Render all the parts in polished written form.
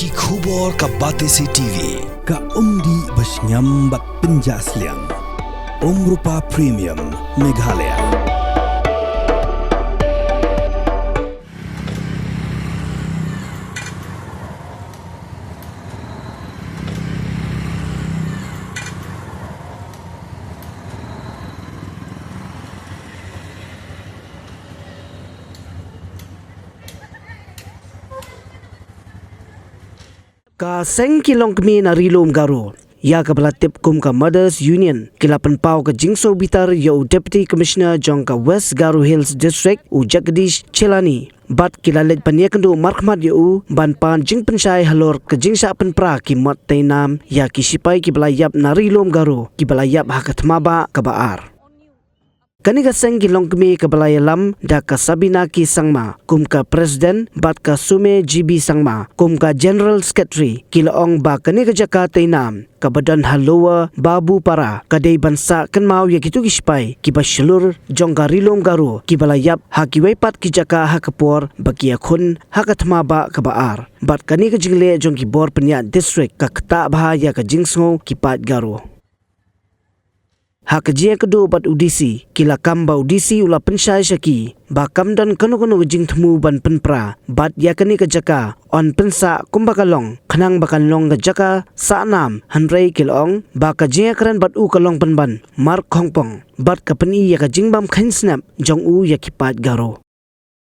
Ki khubor ka Batesi TV. Ka umdi basnyam bak penjasliang. Rupa Premium Meghalaya. Ka Seng ki Longkmie na rilom garo. Ya ka belatip kum ka Mothers Union kila Pynpra ka Jingso Bitar yo Deputy Commissioner Jaka West Garo Hills District u Jagdish Chelani. Bat kila led paniakandu markhmat yo ban pan jing pensyai halor ka Jingsa Pynpra ki mot tainam ya ki Shipai ki belayap na rilom garo ki belayap hakatmaba ka baar. Kani ka Seng ki Longkmie ka balayalam da ka Sabina ki Sangma kum ka President bat ka Sume GB Sangma kum ka General Secretary ki laong ba kani ka Jaka tainam ka badan halowa babu para kadai bansa kan mau ya kitu ki Shipai ki basyalur jong ka rilom garo ki balayap ha ki waipat ki Jaka ha kapor baki akhun ha katmaba ka baar bat kani ka jingle jong ki bor penya district ka kta bah ya ka Jingsngo ki pat garo. Hak jia kedu bat udisi kila kamba udisi ula pensyai syaki ba kamdan kanu-kanu jing temu ban Pynpra bat ya kani ke Jaka on pensa kumbakalong khanang bakan long ke Jaka sa nam hanrei kilong ba ka jia kran bat u kalong penban mar khongpong bat ka peni ya ka jingbam khan snap jong u ya kipat garo.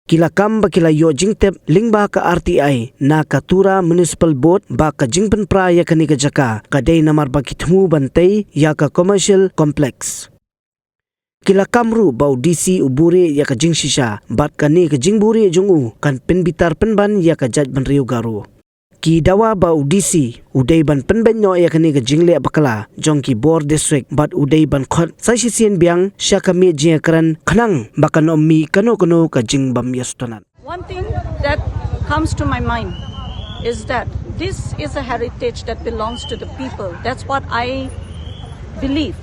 Kila kamba kila yo jingtep lingba ka RTI na katura municipal board ba ka jing Pynpra ya kani ka Jaka kadai namar ba kitmu bantai ya ka commercial complex. Kila kamru bau DC uburi ya ka jing shisha bat kani ka jing buri jongu kan Bitar penban ya ka jaj ban riu garo. Ki dawa bau DC udai ban penben no ya kani ka jingle bakala jong ki bor district bat udai ban khot sai sien biang Shah kami jia kran khanang bakan ommi kano ka jing bam yastonan. One thing that comes to my mind is that this is a heritage that belongs to the people. That's what I believe.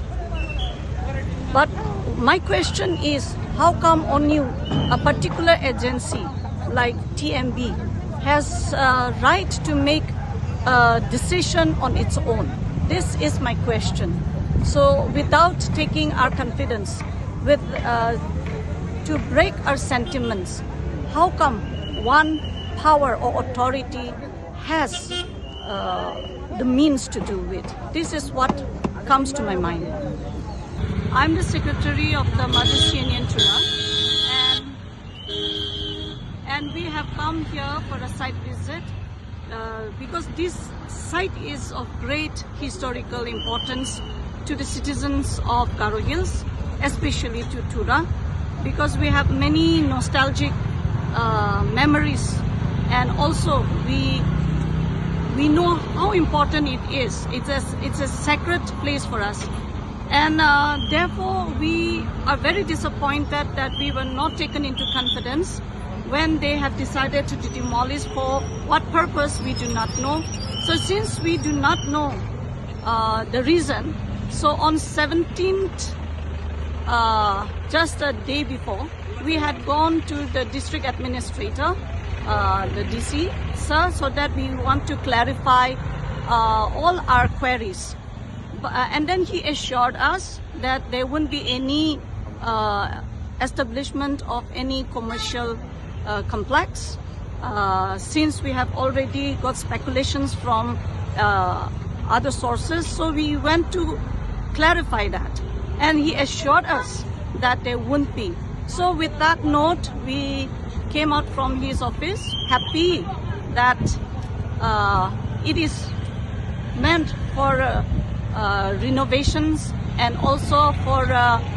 But my question is, how come only a particular agency like TMB has a right to make a decision on its own? This is my question. So without taking our confidence, to break our sentiments, how come one power or authority has the means to do it? This is what comes to my mind. I'm the secretary of the Mothers Union Tura, and we have come here for a site visit because this site is of great historical importance to the citizens of Garo Hills, especially to Tura, because we have many nostalgic memories, and also we know how important it is. It's a sacred place for us, and therefore we are very disappointed that we were not taken into confidence when they have decided to demolish. For what purpose we do not know. So since we do not know the reason, so on 17th, just a day before, we had gone to the district administrator, the DC, sir, so that we want to clarify all our queries. And then he assured us that there wouldn't be any establishment of any commercial complex, since we have already got speculations from other sources. So we went to clarify that, and he assured us that there wouldn't be. So with that note, we came out from his office happy that it is meant for renovations, and also for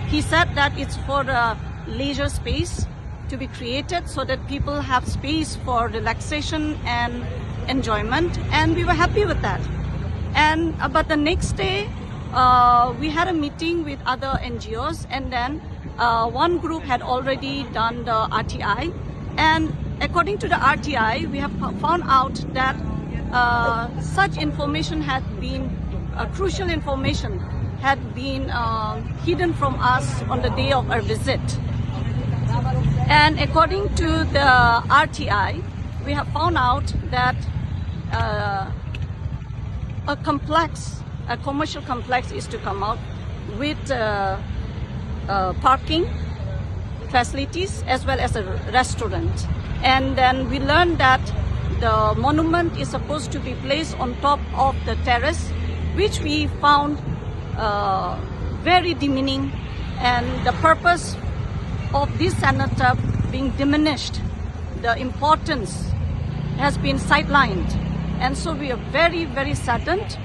he said that it's for leisure space to be created so that people have space for relaxation and enjoyment, and we were happy with that. And but the next day we had a meeting with other NGOs, and then one group had already done the RTI, and according to the RTI we have found out that such information had been crucial information had been hidden from us on the day of our visit. And according to the RTI, we have found out that a commercial complex is to come out with parking facilities as well as a restaurant. And then we learned that the monument is supposed to be placed on top of the terrace, which we found very demeaning, and the purpose of this cenotaph being diminished, the importance has been sidelined. And so we are very, very saddened,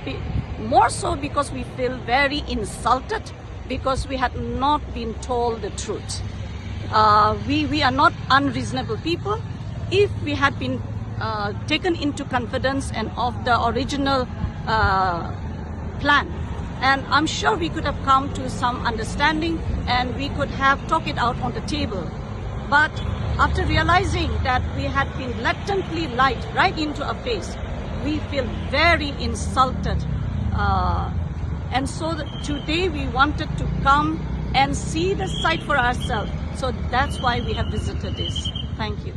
more so because we feel very insulted because we had not been told the truth. We are not unreasonable people. If we had been taken into confidence and of the original plan, and I'm sure we could have come to some understanding and we could have talked it out on the table. But after realizing that we had been blatantly lied right into our face, we feel very insulted. And so today we wanted to come and see the site for ourselves. So that's why we have visited this. Thank you.